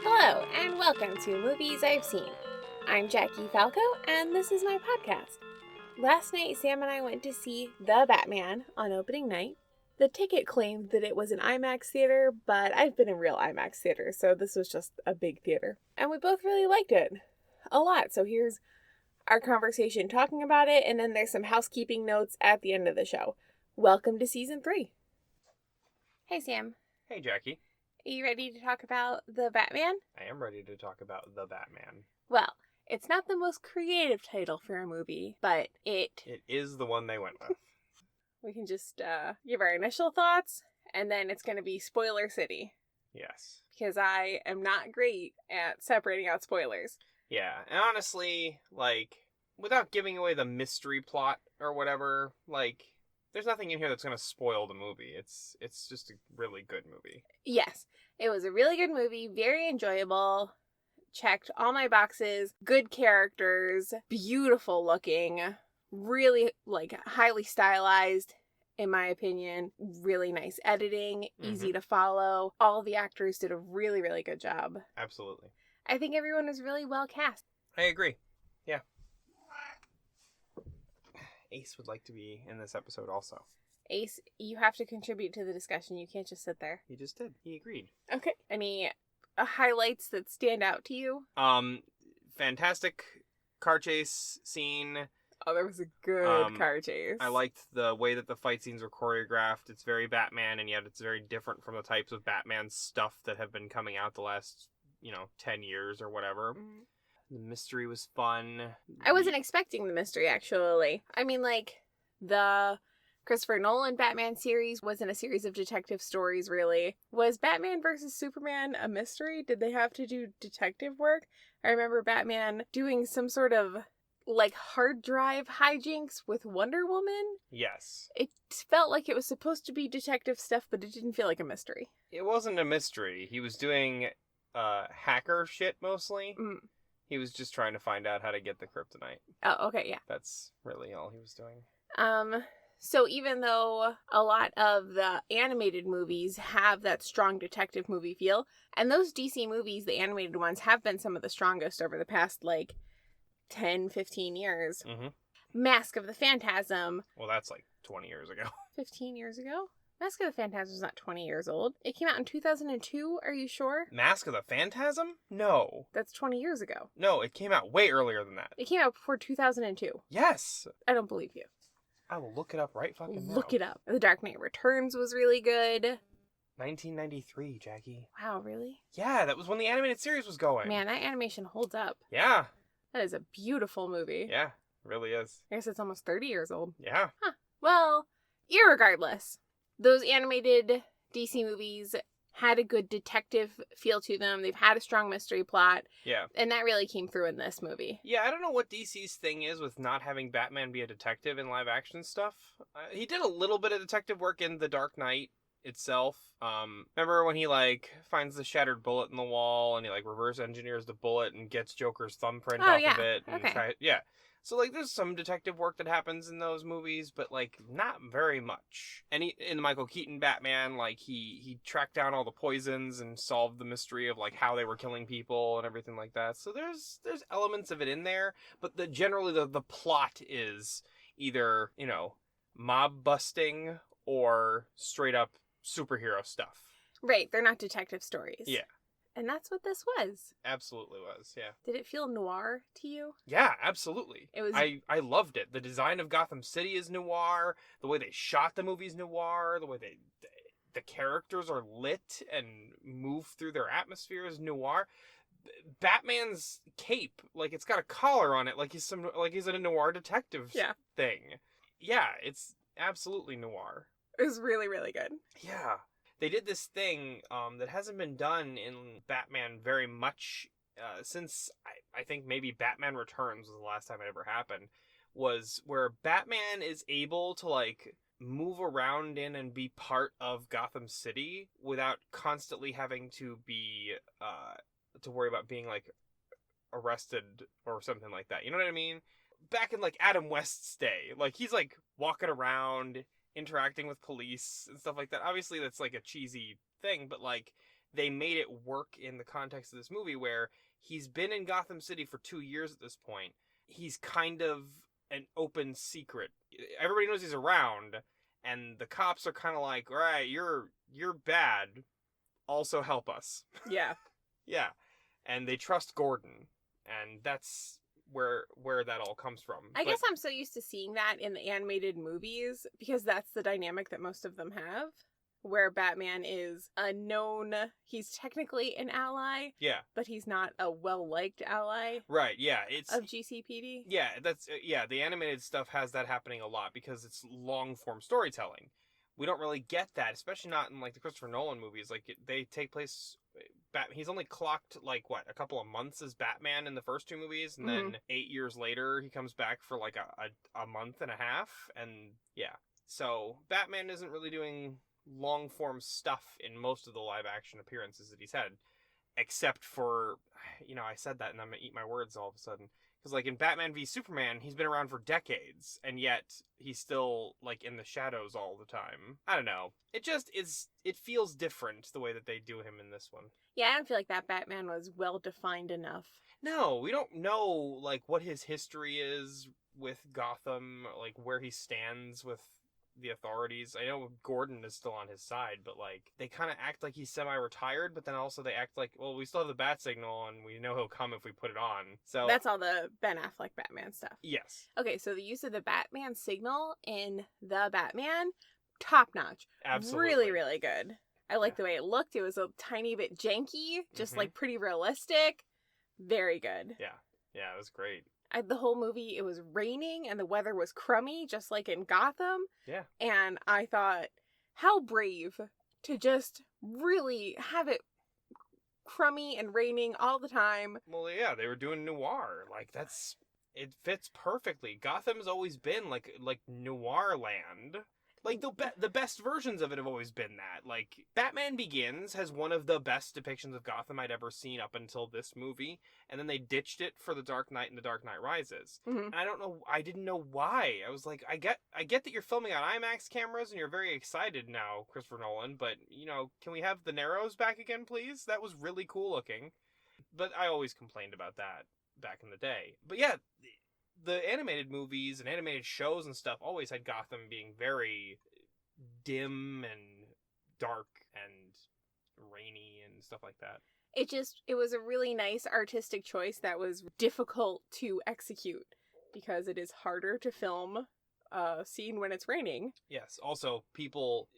Hello, and welcome to Movies I've Seen. I'm Jackie Falco, and this is my podcast. Last night, Sam and I went to see The Batman on opening night. The ticket claimed that it was an IMAX theater, but I've been in real IMAX theaters, so this was just a big theater. And we both really liked it. A lot. So here's our conversation talking about it, and then there's some housekeeping notes at the end of the show. Welcome to Season 3. Hey, Sam. Hey, Jackie. Are you ready to talk about The Batman? I am ready to talk about The Batman. Well, it's not the most creative title for a movie, but it is the one they went with. We can just give our initial thoughts, and then it's going to be Spoiler City. Yes. Because I am not great at separating out spoilers. Yeah, and honestly, without giving away the mystery plot or whatever, there's nothing in here that's going to spoil the movie. It's just a really good movie. Yes, it was a really good movie, very enjoyable, checked all my boxes, good characters, beautiful looking, really, highly stylized, in my opinion, really nice editing, easy to follow. All the actors did a really, really good job. Absolutely. I think everyone was really well cast. I agree. Yeah. Ace would like to be in this episode also. Ace, you have to contribute to the discussion. You can't just sit there. He just did. He agreed. Okay. Any highlights that stand out to you? Fantastic car chase scene. Oh, there was a good car chase. I liked the way that the fight scenes were choreographed. It's very Batman, and yet it's very different from the types of Batman stuff that have been coming out the last, 10 years or whatever. Mm-hmm. The mystery was fun. I wasn't expecting the mystery, actually. I mean, the Christopher Nolan Batman series wasn't a series of detective stories, really. Was Batman versus Superman a mystery? Did they have to do detective work? I remember Batman doing some sort of, hard drive hijinks with Wonder Woman. Yes. It felt like it was supposed to be detective stuff, but it didn't feel like a mystery. It wasn't a mystery. He was doing hacker shit, mostly. Mm. He was just trying to find out how to get the kryptonite. Oh, okay, yeah. That's really all he was doing. So even though a lot of the animated movies have that strong detective movie feel, and those DC movies, the animated ones, have been some of the strongest over the past, 10, 15 years. Mm-hmm. Mask of the Phantasm. Well, that's 20 years ago. 15 years ago? Mask of the Phantasm is not 20 years old. It came out in 2002, are you sure? Mask of the Phantasm? No. That's 20 years ago. No, it came out way earlier than that. It came out before 2002. Yes. I don't believe you. I will look it up right fucking now. Look it up. The Dark Knight Returns was really good. 1993, Jackie. Wow, really? Yeah, that was when the animated series was going. Man, that animation holds up. Yeah. That is a beautiful movie. Yeah, it really is. I guess it's almost 30 years old. Yeah. Huh. Well, irregardless, those animated DC movies had a good detective feel to them. They've had a strong mystery plot. Yeah. And that really came through in this movie. Yeah, I don't know what DC's thing is with not having Batman be a detective in live action stuff. He did a little bit of detective work in The Dark Knight itself. Remember when he finds the shattered bullet in the wall and he reverse engineers the bullet and gets Joker's thumbprint off of it? And okay. So there's some detective work that happens in those movies, but not very much. And in the Michael Keaton Batman, he tracked down all the poisons and solved the mystery of how they were killing people and everything like that. So there's elements of it in there, but generally the plot is either, mob busting or straight up superhero stuff. Right, they're not detective stories. Yeah. And that's what this was. Absolutely was, yeah. Did it feel noir to you? Yeah, absolutely. It was. I loved it. The design of Gotham City is noir. The way they shot the movie is noir. The way the characters are lit and move through their atmosphere is noir. Batman's cape, it's got a collar on it, he's in a noir detective thing. Yeah, it's absolutely noir. It was really, really good. Yeah. They did this thing that hasn't been done in Batman very much since, I think maybe Batman Returns was the last time it ever happened, was where Batman is able to, move around in and be part of Gotham City without constantly having to be, to worry about being, arrested or something like that. You know what I mean? back in like Adam West's day. Like he's like walking around, interacting with police and stuff like that. Obviously that's like a cheesy thing, but like they made it work in the context of this movie where he's been in Gotham City for 2 years at this point. He's kind of an open secret. Everybody knows he's around, and the cops are kind of like, all right, you're bad. Also help us. Yeah. Yeah. And they trust Gordon. And that's where that all comes from. I guess I'm so used to seeing that in the animated movies because that's the dynamic that most of them have, where Batman is a known, he's technically an ally, yeah, but he's not a well-liked ally. Right, yeah, it's of GCPD. Yeah, that's the animated stuff has that happening a lot because it's long-form storytelling. We don't really get that, especially not in like the Christopher Nolan movies. Like they take place. He's only clocked like what, a couple of months as Batman in the first 2 movies, and then 8 years later he comes back for like a month and a half, and yeah. So Batman isn't really doing long form stuff in most of the live action appearances that he's had, except for, I said that and I'm gonna eat my words all of a sudden. Because, like, in Batman v Superman, he's been around for decades, and yet he's still, like, in the shadows all the time. I don't know. It just it feels different the way that they do him in this one. Yeah, I don't feel like that Batman was well-defined enough. No, we don't know, like, what his history is with Gotham, like, where he stands with the authorities. I know Gordon is still on his side, but like they kind of act like he's semi-retired, but then also they act like, well, we still have the bat signal and we know he'll come if we put it on. So that's all the Ben Affleck Batman stuff. Yes. Okay, so the use of the Batman signal in The Batman, top notch. Absolutely. Really, really good. I like the way it looked. It was a tiny bit janky, just like pretty realistic. Very good. Yeah, it was great. The whole movie, it was raining and the weather was crummy, just like in Gotham. Yeah. And I thought, how brave to just really have it crummy and raining all the time. Well, yeah, they were doing noir. Like, it fits perfectly. Gotham's always been like noir land. Like, the best versions of it have always been that. Like, Batman Begins has one of the best depictions of Gotham I'd ever seen up until this movie, and then they ditched it for The Dark Knight and The Dark Knight Rises. And I didn't know why. I was like, I get that you're filming on IMAX cameras and you're very excited now, Christopher Nolan, but, can we have the Narrows back again, please? That was really cool looking. But I always complained about that back in the day. But yeah, the animated movies and animated shows and stuff always had Gotham being very dim and dark and rainy and stuff like that. It was a really nice artistic choice that was difficult to execute because it is harder to film a scene when it's raining. Yes. Also, people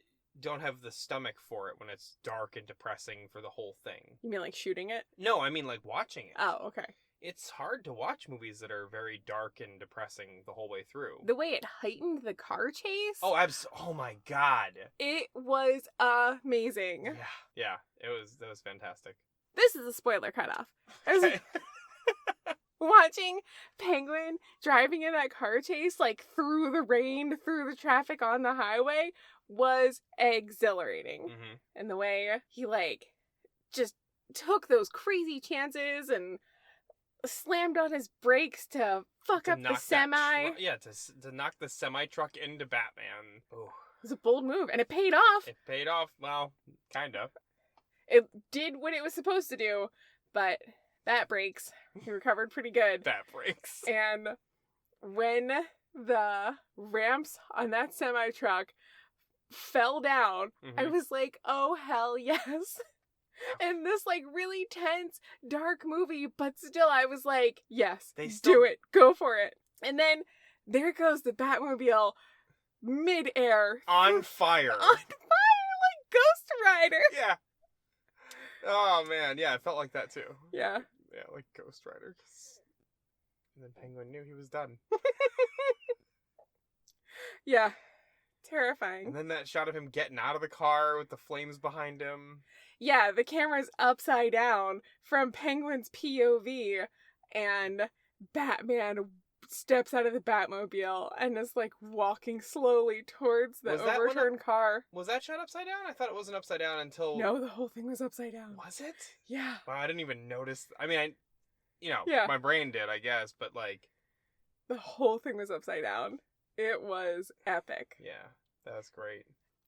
don't have the stomach for it when it's dark and depressing for the whole thing. You mean like shooting it? No, I mean like watching it. Oh, okay. It's hard to watch movies that are very dark and depressing the whole way through. The way it heightened the car chase. Oh, oh my God. It was amazing. Yeah. That was fantastic. This is a spoiler cutoff. I was watching Penguin driving in that car chase, like through the rain, through the traffic on the highway, was exhilarating. And the way he like just took those crazy chances and slammed on his brakes to fuck up the semi. To knock the semi truck into Batman. Ooh. It was a bold move, and it paid off. It paid off, well, kind of. It did what it was supposed to do, but that breaks. He recovered pretty good. That breaks. And when the ramps on that semi truck fell down, I was like, oh, hell yes. In this, like, really tense, dark movie, but still I was like, yes, do it. Go for it. And then there goes the Batmobile mid-air. On fire. Like Ghost Rider. Yeah. Oh, man. Yeah, it felt like that, too. Yeah. Yeah, like Ghost Rider. And then Penguin knew he was done. Yeah. Terrifying. And then that shot of him getting out of the car with the flames behind him. Yeah, the camera's upside down from Penguin's POV, and Batman steps out of the Batmobile and is, like, walking slowly towards the overturned car. Was that shot upside down? I thought it wasn't upside down until... No, the whole thing was upside down. Was it? Yeah. Wow, I didn't even notice. I mean, Yeah. My brain did, I guess, but, like, The whole thing was upside down. It was epic. Yeah, that's great.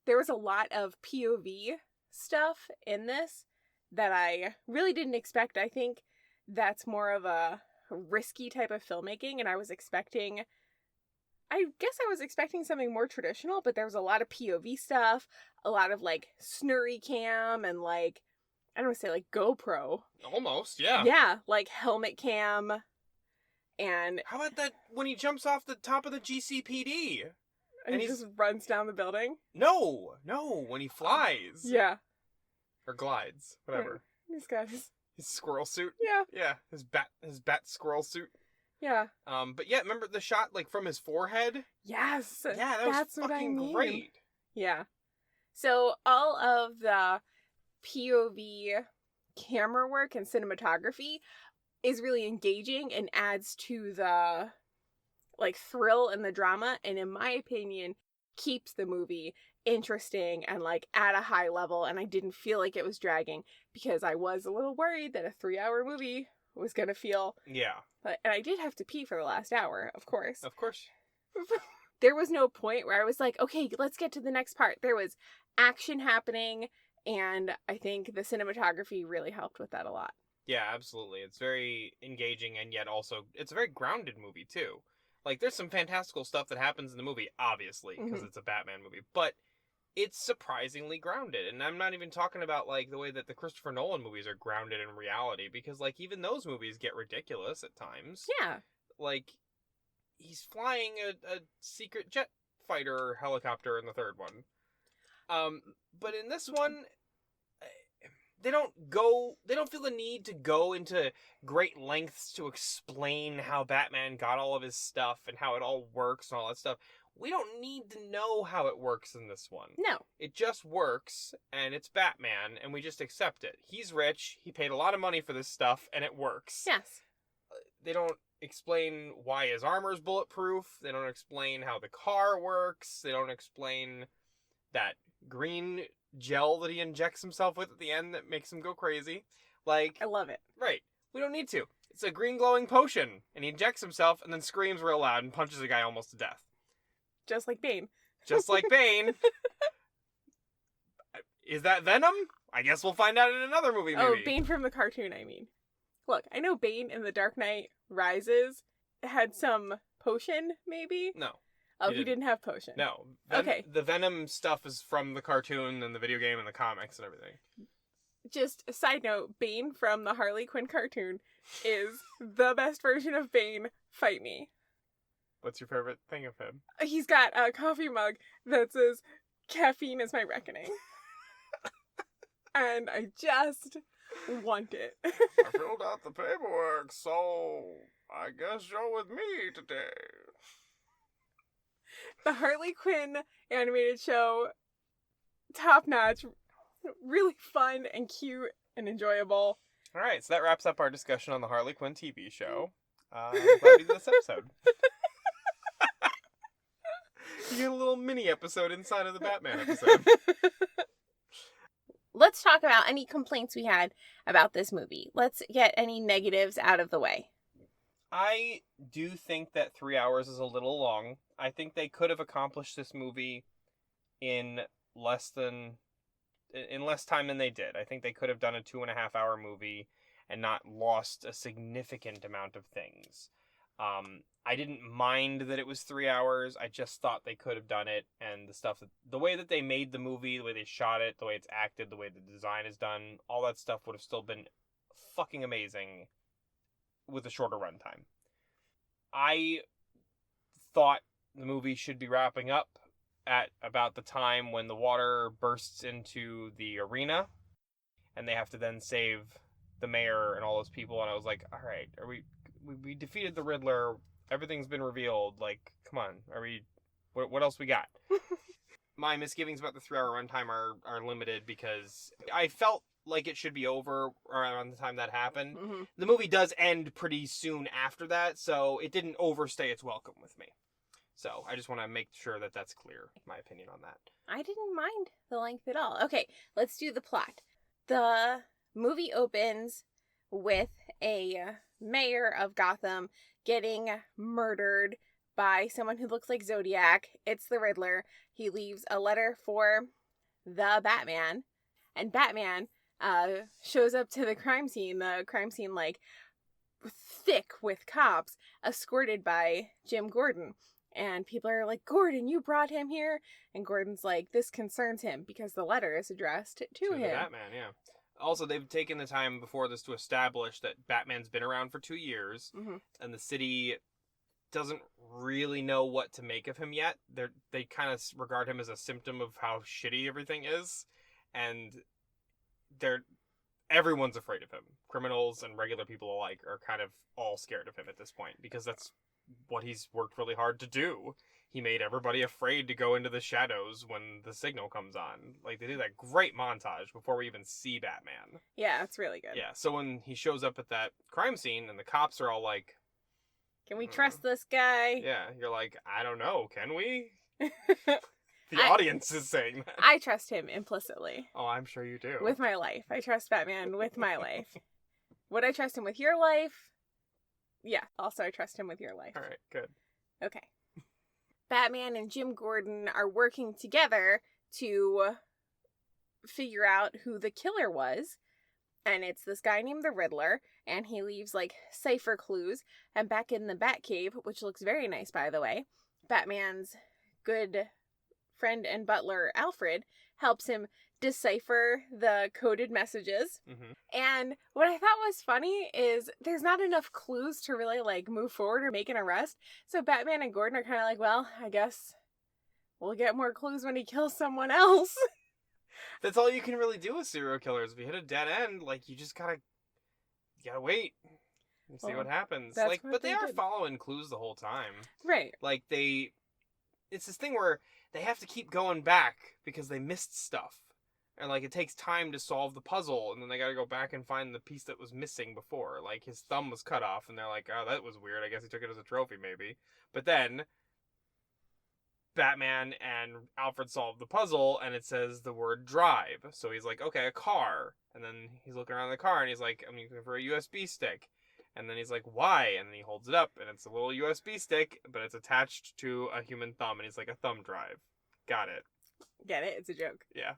There was a lot of POV stuff in this that I really didn't expect. I think that's more of a risky type of filmmaking, and I was expecting something more traditional, but there was a lot of POV stuff, a lot of like snurry cam and like, I don't want to say like GoPro. Almost, yeah. Yeah, like helmet cam. And how about that when he jumps off the top of the GCPD? And he just runs down the building? No, when he flies. Yeah. Or glides, whatever. He's got his squirrel suit. Yeah. Yeah, his bat squirrel suit. Yeah. But yeah, remember the shot like from his forehead? Yes. Yeah, that was fucking great. Yeah. So all of the POV camera work and cinematography is really engaging and adds to the like thrill and the drama, and in my opinion keeps the movie interesting and like at a high level, and I didn't feel like it was dragging, because I was a little worried that a 3-hour movie was gonna feel, and I did have to pee for the last hour, of course. There was no point where I was like, okay, let's get to the next part. There was action happening, and I think the cinematography really helped with that a lot. Yeah, absolutely. It's very engaging, and yet also it's a very grounded movie too. Like, there's some fantastical stuff that happens in the movie, obviously, because it's a Batman movie, but it's surprisingly grounded. And I'm not even talking about, like, the way that the Christopher Nolan movies are grounded in reality, because, like, even those movies get ridiculous at times. Yeah. Like, he's flying a secret jet fighter helicopter in the third one. But in this one, they don't feel the need to go into great lengths to explain how Batman got all of his stuff and how it all works and all that stuff. We don't need to know how it works in this one. No. It just works, and it's Batman, and we just accept it. He's rich, he paid a lot of money for this stuff, and it works. Yes. They don't explain why his armor's bulletproof. They don't explain how the car works. They don't explain that green gel that he injects himself with at the end that makes him go crazy. Like, I love it. Right. We don't need to. It's a green glowing potion, and he injects himself and then screams real loud and punches a guy almost to death. Just like Bane. Just like Bane. Is that Venom? I guess we'll find out in another movie, maybe. Oh, Bane from the cartoon, I mean. Look, I know Bane in The Dark Knight Rises had some potion, maybe? No. Oh, he didn't have potion. No. Okay. The Venom stuff is from the cartoon and the video game and the comics and everything. Just a side note, Bane from the Harley Quinn cartoon is the best version of Bane. Fight me. What's your favorite thing of him? He's got a coffee mug that says, "Caffeine is my reckoning." And I just want it. I filled out the paperwork, so I guess you're with me today. The Harley Quinn animated show, top notch, really fun and cute and enjoyable. All right, so that wraps up our discussion on the Harley Quinn TV show. I'm glad we did this episode. You get a little mini episode inside of the Batman episode. Let's talk about any complaints we had about this movie. Let's get any negatives out of the way. I do think that 3 hours is a little long. I think they could have accomplished this movie in less time than they did. I think they could have done a 2.5-hour movie and not lost a significant amount of things. I didn't mind that it was 3 hours. I just thought they could have done it, and the way that they made the movie, the way they shot it, the way it's acted, the way the design is done, all that stuff would have still been fucking amazing with a shorter runtime. I thought the movie should be wrapping up at about the time when the water bursts into the arena, and they have to then save the mayor and all those people, and I was like, all right, we defeated the Riddler, everything's been revealed, like, come on, what else we got? My misgivings about the 3-hour runtime are limited because I felt like it should be over around the time that happened. Mm-hmm. The movie does end pretty soon after that, so it didn't overstay its welcome with me. So I just want to make sure that that's clear, my opinion on that. I didn't mind the length at all. Okay, let's do the plot. The movie opens with a mayor of Gotham getting murdered by someone who looks like Zodiac. It's the Riddler. He leaves a letter for the Batman, and Batman shows up to the crime scene. The crime scene, like, thick with cops, escorted by Jim Gordon. And people are like, Gordon, you brought him here? And Gordon's like, this concerns him because the letter is addressed to him. The Batman, yeah. Also, they've taken the time before this to establish that Batman's been around for 2 years, and the city doesn't really know what to make of him yet. They kind of regard him as a symptom of how shitty everything is, and everyone's afraid of him. Criminals and regular people alike are kind of all scared of him at this point, because that's what he's worked really hard to do. He made everybody afraid to go into the shadows when the signal comes on. Like, they did that great montage before we even see Batman. Yeah, it's really good. Yeah, so when he shows up at that crime scene and the cops are all like, can we trust this guy? Yeah, you're like, I don't know, can we? The audience is saying that. I trust him implicitly. Oh, I'm sure you do. With my life. I trust Batman with my life. Would I trust him with your life? Yeah, also I trust him with your life. All right, good. Okay. Batman and Jim Gordon are working together to figure out who the killer was. And it's this guy named the Riddler, and he leaves, like, cipher clues. And back in the Batcave, which looks very nice, by the way, Batman's good friend and butler, Alfred, helps him decipher the coded messages. And what I thought was funny is there's not enough clues to really, like, move forward or make an arrest. So Batman and Gordon are kind of like, well, I guess we'll get more clues when he kills someone else. That's all you can really do with serial killers. If you hit a dead end, like, you just gotta wait and see what happens. Like, but they are following clues the whole time. Right. Like, it's this thing where they have to keep going back because they missed stuff. And, like, it takes time to solve the puzzle, and then they gotta go back and find the piece that was missing before. Like, his thumb was cut off, and they're like, oh, that was weird. I guess he took it as a trophy, maybe. But then Batman and Alfred solve the puzzle, and it says the word drive. So he's like, okay, a car. And then he's looking around the car, and he's like, I'm looking for a USB stick. And then he's like, why? And then he holds it up, and it's a little USB stick, but it's attached to a human thumb, and he's like, a thumb drive. Got it. Get it? It's a joke. Yeah.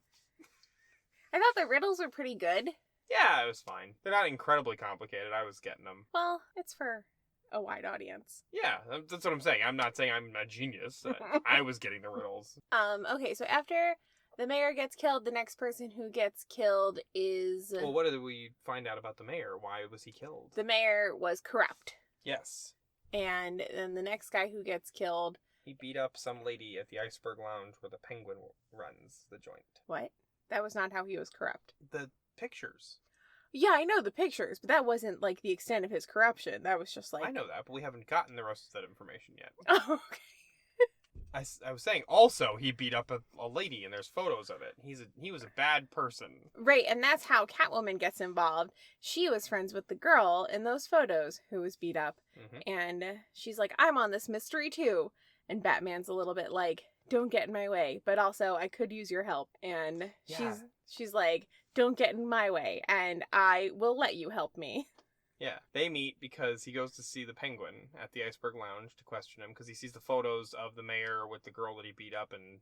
I thought the riddles were pretty good. Yeah, it was fine. They're not incredibly complicated. I was getting them. Well, it's for a wide audience. Yeah, that's what I'm saying. I'm not saying I'm a genius. I was getting the riddles. Okay, so after the mayor gets killed, the next person who gets killed is... Well, what did we find out about the mayor? Why was he killed? The mayor was corrupt. Yes. And then the next guy who gets killed... He beat up some lady at the Iceberg Lounge where the Penguin runs the joint. What? That was not how he was corrupt. The pictures. Yeah, I know the pictures, but that wasn't, like, the extent of his corruption. That was just, like... I know that, but we haven't gotten the rest of that information yet. Oh, okay. I was saying, also, he beat up a lady, and there's photos of it. He was a bad person. Right, and that's how Catwoman gets involved. She was friends with the girl in those photos who was beat up. And she's like, I'm on this mystery, too. And Batman's a little bit like, don't get in my way, but also I could use your help. And she's like, don't get in my way, and I will let you help me. Yeah, they meet because he goes to see the Penguin at the Iceberg Lounge to question him because he sees the photos of the mayor with the girl that he beat up and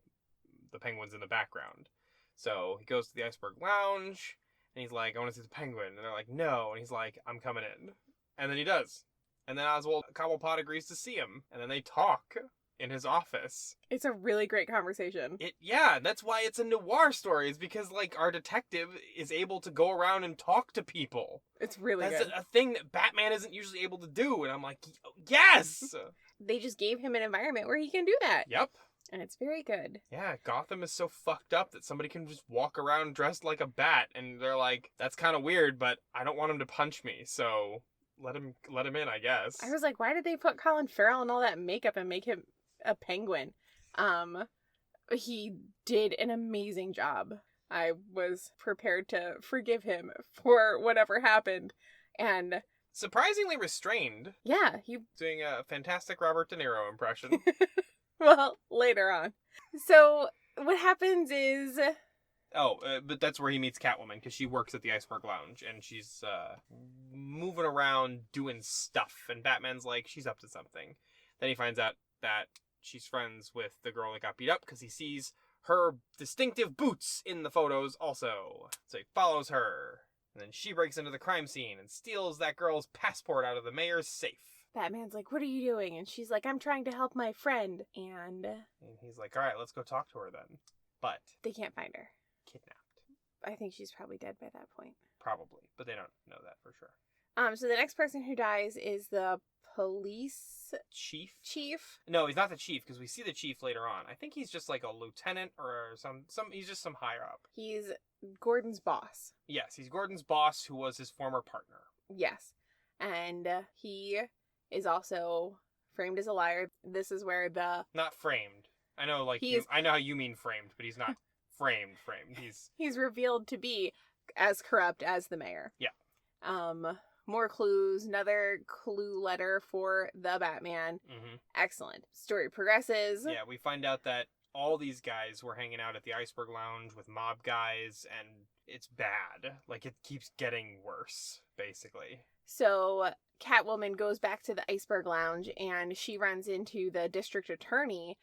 the Penguin's in the background. So he goes to the Iceberg Lounge and he's like, I want to see the Penguin. And they're like, no. And he's like, I'm coming in. And then he does. And then Oswald Cobblepot agrees to see him. And then they talk in his office. It's a really great conversation. Yeah, that's why it's a noir story. It's because, like, our detective is able to go around and talk to people. It's really good. That's a thing that Batman isn't usually able to do. And I'm like, yes! They just gave him an environment where he can do that. Yep. And it's very good. Yeah, Gotham is so fucked up that somebody can just walk around dressed like a bat. And they're like, that's kind of weird, but I don't want him to punch me, so let him in, I guess. I was like, why did they put Colin Farrell in all that makeup and make him a penguin? He did an amazing job. I was prepared to forgive him for whatever happened, and surprisingly restrained. Yeah, he doing a fantastic Robert De Niro impression. Well, later on. So what happens is... but that's where he meets Catwoman, because she works at the Iceberg Lounge, and she's moving around doing stuff, and Batman's like, she's up to something. Then he finds out that she's friends with the girl that got beat up because he sees her distinctive boots in the photos also. So he follows her. And then she breaks into the crime scene and steals that girl's passport out of the mayor's safe. Batman's like, what are you doing? And she's like, I'm trying to help my friend. And he's like, all right, let's go talk to her then. But they can't find her. Kidnapped. I think she's probably dead by that point. Probably, but they don't know that for sure. So the next person who dies is the police chief. No, he's not the chief, because we see the chief later on. I think he's just like a lieutenant or some he's just some higher up. He's Gordon's boss. Yes, he's Gordon's boss, who was his former partner. Yes. And he is also framed as a liar. This is where not framed. I know, like, I know how you mean framed, but he's not framed. He's revealed to be as corrupt as the mayor. Yeah. More clues, another clue letter for the Batman. Mm-hmm. Excellent. Story progresses. Yeah, we find out that all these guys were hanging out at the Iceberg Lounge with mob guys, and it's bad. Like, it keeps getting worse, basically. So Catwoman goes back to the Iceberg Lounge, and she runs into the district attorney.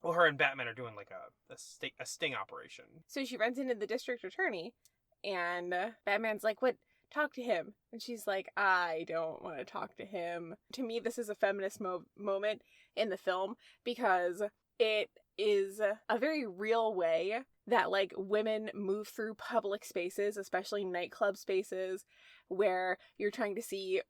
Well, her and Batman are doing like a sting operation. So she runs into the district attorney, and Batman's like, what? Talk to him. And she's like, I don't want to talk to him. To me, this is a feminist moment in the film, because it is a very real way that, like, women move through public spaces, especially nightclub spaces, where you're trying to see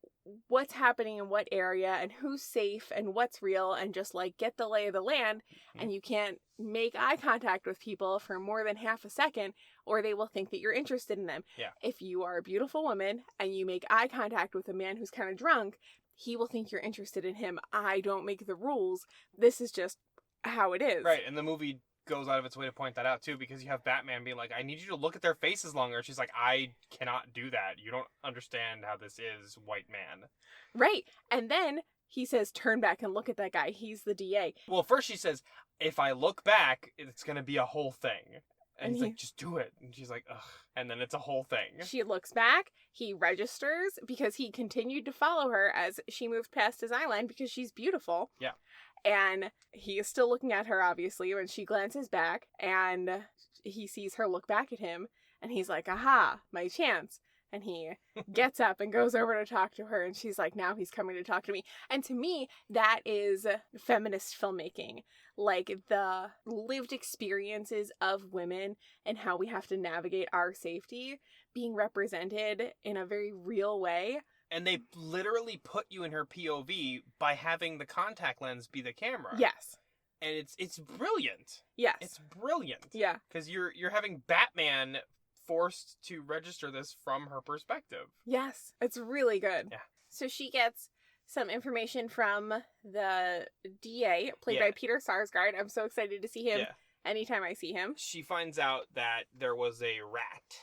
what's happening in what area and who's safe and what's real, and just, like, get the lay of the land. Mm-hmm. And you can't make eye contact with people for more than half a second, or they will think that you're interested in them. Yeah. If you are a beautiful woman and you make eye contact with a man who's kind of drunk, he will think you're interested in him. I don't make the rules. This is just how it is. Right, and the movie goes out of its way to point that out too, because you have Batman being like, I need you to look at their faces longer. She's like, I cannot do that. You don't understand how this is, white man. Right. And then he says, turn back and look at that guy. He's the DA. Well, first she says, if I look back, it's going to be a whole thing. And he's like, just do it. And she's like, ugh. And then it's a whole thing. She looks back. He registers because he continued to follow her as she moved past his eye line because she's beautiful. Yeah. And he is still looking at her, obviously, when she glances back. And he sees her look back at him. And he's like, aha, my chance. And he gets up and goes over to talk to her. And she's like, now he's coming to talk to me. And to me, that is feminist filmmaking. Like, the lived experiences of women and how we have to navigate our safety being represented in a very real way. And they literally put you in her POV by having the contact lens be the camera. Yes. And it's brilliant. Yes. It's brilliant. Yeah. Because you're having Batman forced to register this from her perspective. Yes. It's really good. Yeah. So she gets some information from the DA, played by Peter Sarsgaard. I'm so excited to see him anytime I see him. She finds out that there was a rat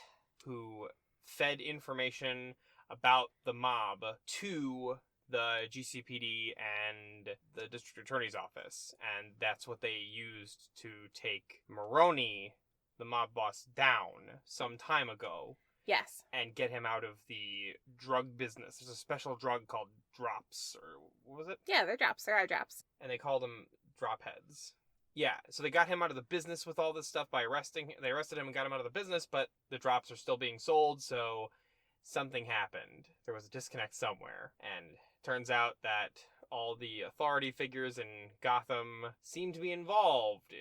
who fed information about the mob to the GCPD and the district attorney's office. And that's what they used to take Maroni, the mob boss, down some time ago. Yes. And get him out of the drug business. There's a special drug called drops, or what was it? Yeah, they're drops. They're eye drops. And they called them drop heads. Yeah, so they got him out of the business with all this stuff by arresting him. They arrested him and got him out of the business, but the drops are still being sold, so something happened. There was a disconnect somewhere. And turns out that all the authority figures in Gotham seem to be involved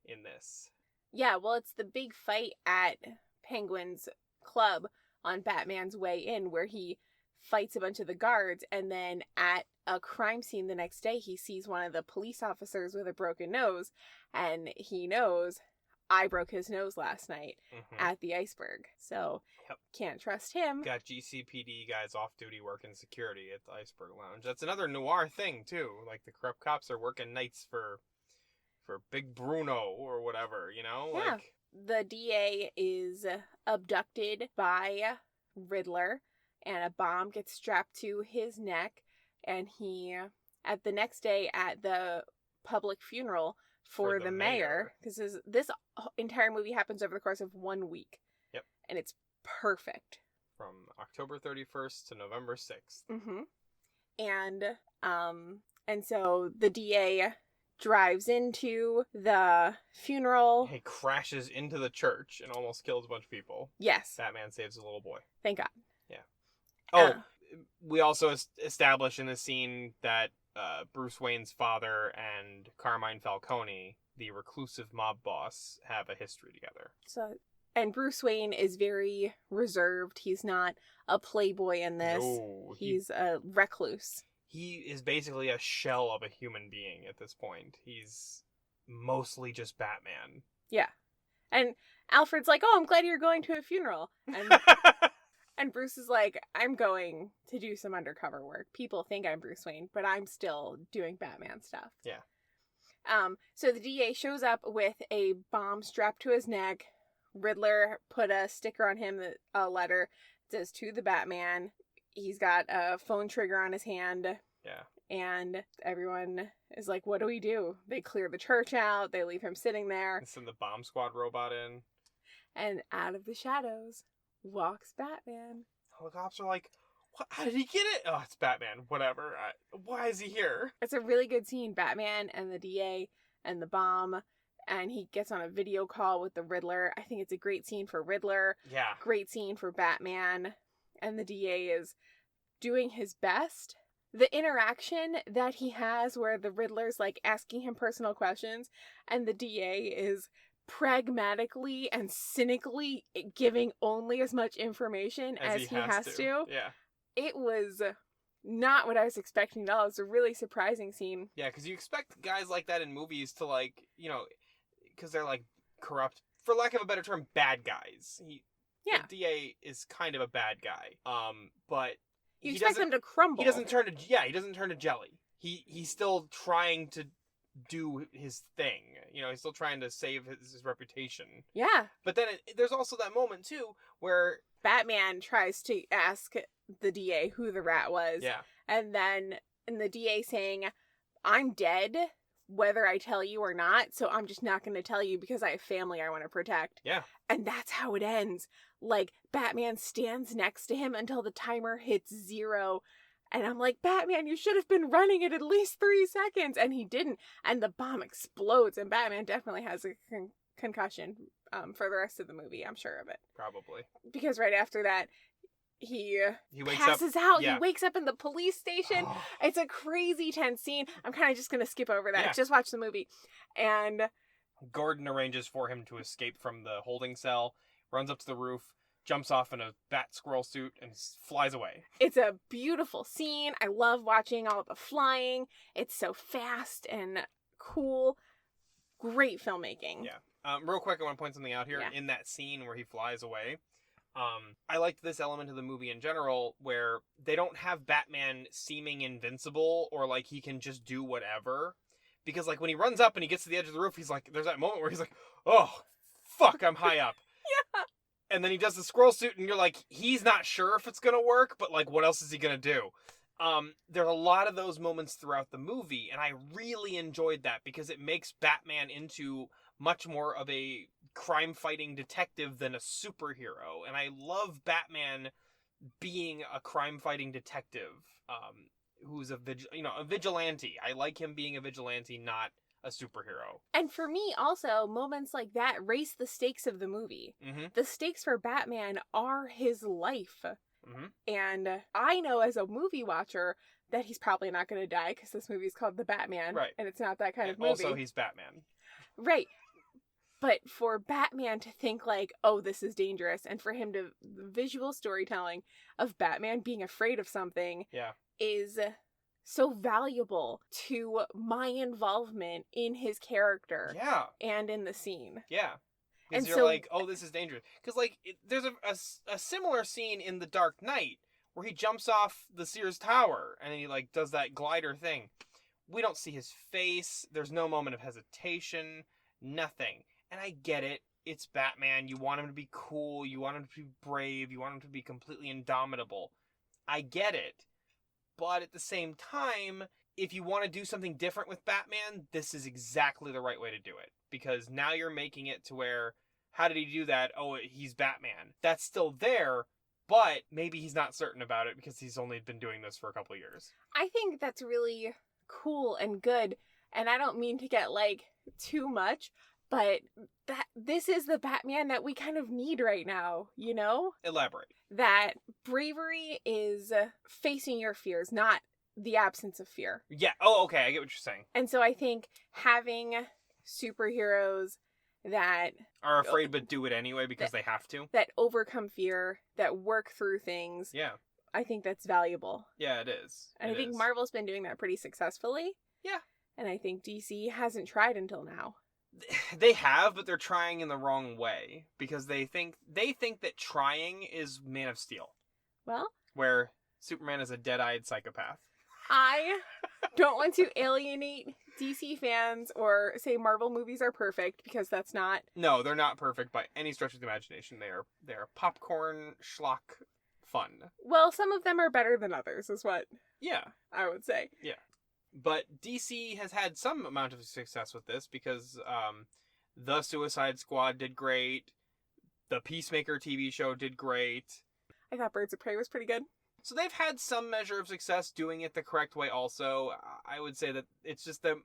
in this. Yeah, well, it's the big fight at Penguin's club on Batman's way in, where he fights a bunch of the guards, and then at a crime scene the next day he sees one of the police officers with a broken nose, and he knows, I broke his nose last night at the Iceberg, so can't trust him. Got GCPD guys off duty working security at the Iceberg Lounge. That's another noir thing too, like the corrupt cops are working nights for Big Bruno or whatever, you know? Yeah. Like, the DA is abducted by Riddler, and a bomb gets strapped to his neck, and he, at the next day at the public funeral for the mayor, because this entire movie happens over the course of 1 week. Yep. And it's perfect. from October 31st to November 6th. Mm-hmm. And so the DA drives into the funeral. He crashes into the church and almost kills a bunch of people. Yes. Batman saves a little boy. Thank God. Yeah. Oh, we also establish in this scene that Bruce Wayne's father and Carmine Falcone, the reclusive mob boss, have a history together. And Bruce Wayne is very reserved. He's not a playboy in this. No, he's a recluse. He is basically a shell of a human being at this point. He's mostly just Batman. Yeah. And Alfred's like, oh, I'm glad you're going to a funeral. And and Bruce is like, I'm going to do some undercover work. People think I'm Bruce Wayne, but I'm still doing Batman stuff. Yeah. So the DA shows up with a bomb strapped to his neck. Riddler put a sticker on him, a letter that says, to the Batman. He's got a phone trigger on his hand. Yeah. And everyone is like, what do we do? They clear the church out. They leave him sitting there. And send the bomb squad robot in. And out of the shadows walks Batman. All the cops are like, what? How did he get it? Oh, it's Batman. Whatever. Why is he here? It's a really good scene. Batman and the DA and the bomb. And he gets on a video call with the Riddler. I think it's a great scene for Riddler. Yeah. Great scene for Batman. And the DA is doing his best. The interaction that he has where the Riddler's like asking him personal questions and the DA is pragmatically and cynically giving only as much information as he has to. Yeah. It was not what I was expecting at all. It was a really surprising scene. Yeah, because you expect guys like that in movies to, like, you know, because they're like corrupt, for lack of a better term, bad guys. The DA is kind of a bad guy. But you expect him to crumble. He doesn't turn to jelly. He's still trying to do his thing. You know, he's still trying to save his reputation. Yeah. But then there's also that moment too where Batman tries to ask the DA who the rat was. Yeah. And the DA saying, I'm dead, whether I tell you or not, so I'm just not going to tell you because I have family I want to protect. Yeah. And that's how it ends. Like, Batman stands next to him until the timer hits 0. And I'm like, Batman, you should have been running it at least 3 seconds. And he didn't. And the bomb explodes. And Batman definitely has a concussion for the rest of the movie. I'm sure of it. Probably. Because right after that, he wakes passes out. Yeah. He wakes up in the police station. It's a crazy tense scene. I'm kind of just going to skip over that. Yeah. Just watch the movie. And Gordon arranges for him to escape from the holding cell, runs up to the roof, jumps off in a bat squirrel suit, and flies away. It's a beautiful scene. I love watching all the flying. It's so fast and cool. Great filmmaking. Yeah. Real quick, I want to point something out here. Yeah. In that scene where he flies away, I liked this element of the movie in general where they don't have Batman seeming invincible or like he can just do whatever. Because like when he runs up and he gets to the edge of the roof, he's like, there's that moment where he's like, oh, fuck, I'm high up. Yeah. And then he does the squirrel suit and you're like, he's not sure if it's going to work, but like, what else is he going to do? There are a lot of those moments throughout the movie, and I really enjoyed that because it makes Batman into much more of a crime-fighting detective than a superhero. And I love Batman being a crime-fighting detective who's a vigilante. I like him being a vigilante, not a superhero. And for me, also, moments like that raise the stakes of the movie. Mm-hmm. The stakes for Batman are his life. Mm-hmm. And I know as a movie watcher that he's probably not going to die because this movie is called The Batman. Right. And it's not that kind and of movie. Also, he's Batman. Right. But for Batman to think like, oh, this is dangerous, and for him to, the visual storytelling of Batman being afraid of something is so valuable to my involvement in his character. Yeah. And in the scene. Yeah. Because you're like, oh, this is dangerous. Because, like, there's a similar scene in The Dark Knight where he jumps off the Sears Tower and he, like, does that glider thing. We don't see his face. There's no moment of hesitation. Nothing. And I get it. It's Batman. You want him to be cool. You want him to be brave. You want him to be completely indomitable. I get it. But at the same time, if you want to do something different with Batman, this is exactly the right way to do it. Because now you're making it to where, how did he do that? Oh, he's Batman. That's still there, but maybe he's not certain about it because he's only been doing this for a couple of years. I think that's really cool and good, and I don't mean to get, like, too much, but this is the Batman that we kind of need right now, you know? Elaborate. That bravery is facing your fears, not the absence of fear. Yeah. Oh, okay. I get what you're saying. And so I think having superheroes that are afraid but do it anyway because they have to. That overcome fear, that work through things. Yeah. I think that's valuable. Yeah, it is. And I think Marvel's been doing that pretty successfully. Yeah. And I think DC hasn't tried until now. They have, but they're trying in the wrong way because they think that trying is Man of Steel. Well, where Superman is a dead-eyed psychopath. I don't want to alienate DC fans or say Marvel movies are perfect because that's not. No, they're not perfect by any stretch of the imagination. They are popcorn schlock fun. Well, some of them are better than others, is what. Yeah, I would say. Yeah, but DC has had some amount of success with this because the Suicide Squad did great. The Peacemaker TV show did great. I thought Birds of Prey was pretty good. So they've had some measure of success doing it the correct way also. I would say that it's just that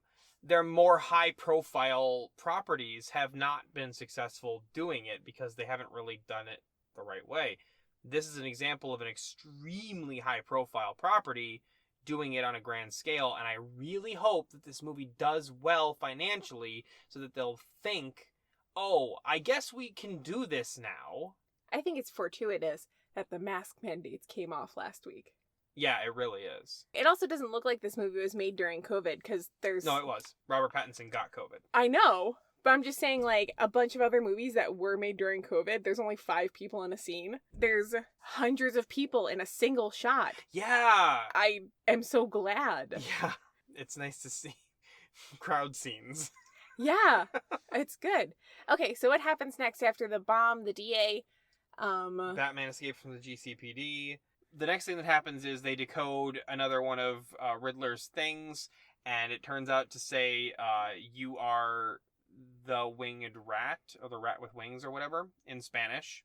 their more high-profile properties have not been successful doing it because they haven't really done it the right way. This is an example of an extremely high-profile property doing it on a grand scale, and I really hope that this movie does well financially so that they'll think, oh, I guess we can do this now. I think it's fortuitous that the mask mandates came off last week. Yeah, it really is. It also doesn't look like this movie was made during COVID, because there's... No, it was. Robert Pattinson got COVID. I know, but I'm just saying, like, a bunch of other movies that were made during COVID, there's only 5 people in a scene. There's hundreds of people in a single shot. Yeah! I am so glad. Yeah, it's nice to see crowd scenes. Yeah, it's good. Okay, so what happens next after the bomb, the DA... Batman escapes from the GCPD. The next thing that happens is they decode another one of Riddler's things, and it turns out to say, you are the winged rat, or the rat with wings, or whatever, in Spanish.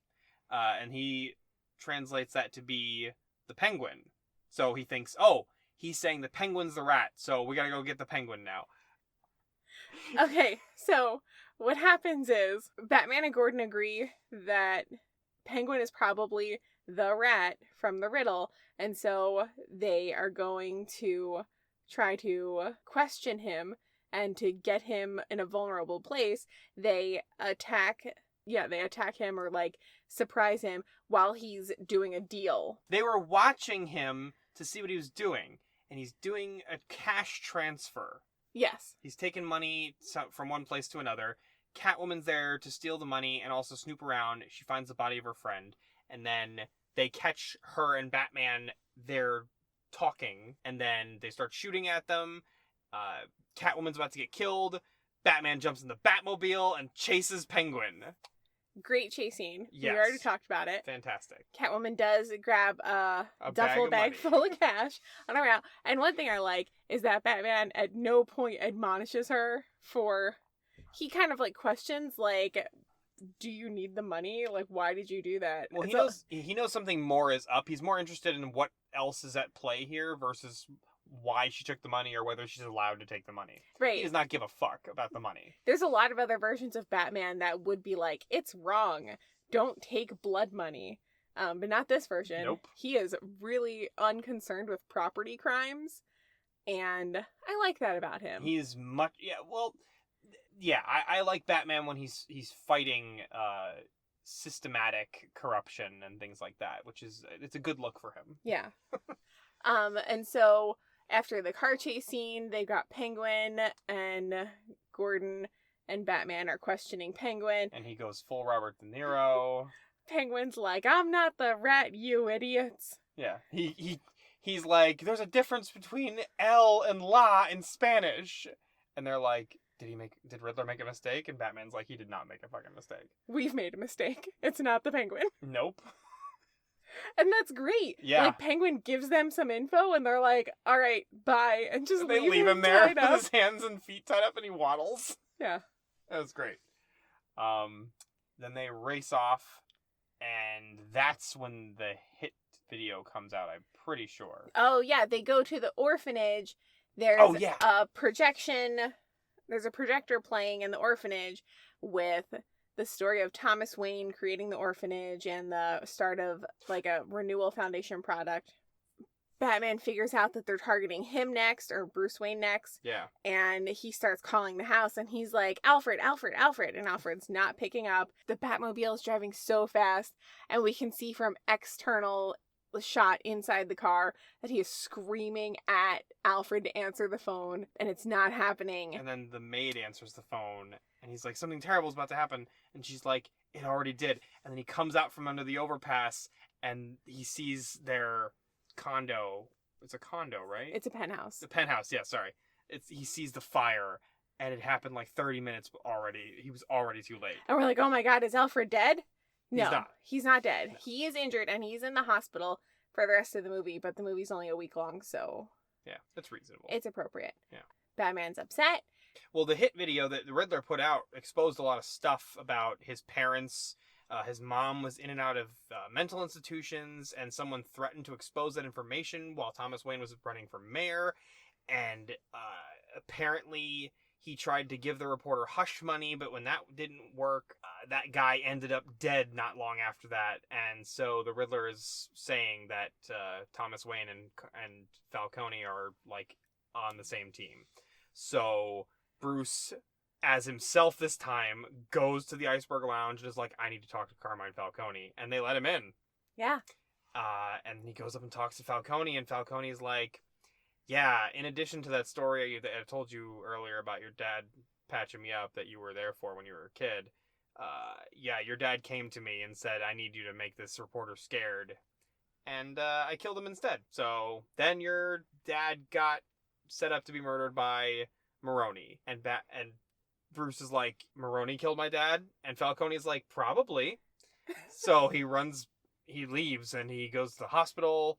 And he translates that to be the penguin. So he thinks, oh, he's saying the penguin's the rat, so we gotta go get the penguin now. Okay, so what happens is Batman and Gordon agree that Penguin is probably the rat from the riddle, and so they are going to try to question him, and to get him in a vulnerable place, they attack him or, like, surprise him while he's doing a deal. They were watching him to see what he was doing, and he's doing a cash transfer. Yes. He's taking money from one place to another. Catwoman's there to steal the money and also snoop around. She finds the body of her friend, and then they catch her and Batman. They're talking, and then they start shooting at them. Catwoman's about to get killed. Batman jumps in the Batmobile and chases Penguin. Great chase scene. Yes. We already talked about it. Fantastic. Catwoman does grab a duffel bag full of cash on her way out. And one thing I like is that Batman at no point admonishes her for... He kind of, like, questions, like, do you need the money? Like, why did you do that? Well, he knows something more is up. He's more interested in what else is at play here versus why she took the money or whether she's allowed to take the money. Right. He does not give a fuck about the money. There's a lot of other versions of Batman that would be like, it's wrong. Don't take blood money. But not this version. Nope. He is really unconcerned with property crimes. And I like that about him. He's much... Yeah, well... Yeah, I like Batman when he's fighting systematic corruption and things like that, which is, it's a good look for him. Yeah. And so after the car chase scene, they got Penguin, and Gordon and Batman are questioning Penguin. And he goes full Robert De Niro. Penguin's like, I'm not the rat, you idiots. Yeah, he's like, there's a difference between L and la in Spanish. And they're like, did Riddler make a mistake? And Batman's like, he did not make a fucking mistake. We've made a mistake. It's not the Penguin. Nope. And that's great. Yeah. Like, Penguin gives them some info, and they're like, all right, bye. And just they leave him there with up. his hands and feet tied up, and he waddles. Yeah. That was great. Then they race off, And that's when the hit video comes out, I'm pretty sure. Oh, yeah, they go to the orphanage. There's yeah. a projection. There's a projector playing in the orphanage with the story of Thomas Wayne creating the orphanage and the start of, like, a Renewal Foundation product. Batman figures out that they're targeting him next, or Bruce Wayne next. Yeah. And he starts calling the house, and he's like, Alfred, Alfred, Alfred. And Alfred's not picking up. The Batmobile is driving so fast, and we can see from external shot inside the car that he is screaming at Alfred to answer the phone, and it's not happening. And then the maid answers the phone, and he's like, something terrible is about to happen. And she's like, it already did. And then he comes out from under the overpass, and he sees their condo. It's a condo, right? It's a penthouse. The penthouse, yeah, sorry. He sees the fire, and it happened like 30 minutes already. He was already too late. And we're like, oh my god, is Alfred dead? No, He's not dead. No. He is injured, and he's in the hospital for the rest of the movie, but the movie's only a week long, so... Yeah, that's reasonable. It's appropriate. Yeah. Batman's upset. Well, the hit video that the Riddler put out exposed a lot of stuff about his parents. His mom was in and out of mental institutions, and someone threatened to expose that information while Thomas Wayne was running for mayor. And apparently he tried to give the reporter hush money, but when that didn't work, that guy ended up dead not long after that. And so the Riddler is saying that Thomas Wayne and Falcone are, like, on the same team. So Bruce, as himself this time, goes to the Iceberg Lounge and is like, I need to talk to Carmine Falcone. And they let him in. Yeah. And he goes up and talks to Falcone, and Falcone's like, yeah, in addition to that story that I told you earlier about your dad patching me up that you were there for when you were a kid, yeah, your dad came to me and said, I need you to make this reporter scared. And I killed him instead. So then your dad got set up to be murdered by Maroni. And Bruce is like, Maroni killed my dad? And Falcone's like, probably. So he leaves, and he goes to the hospital.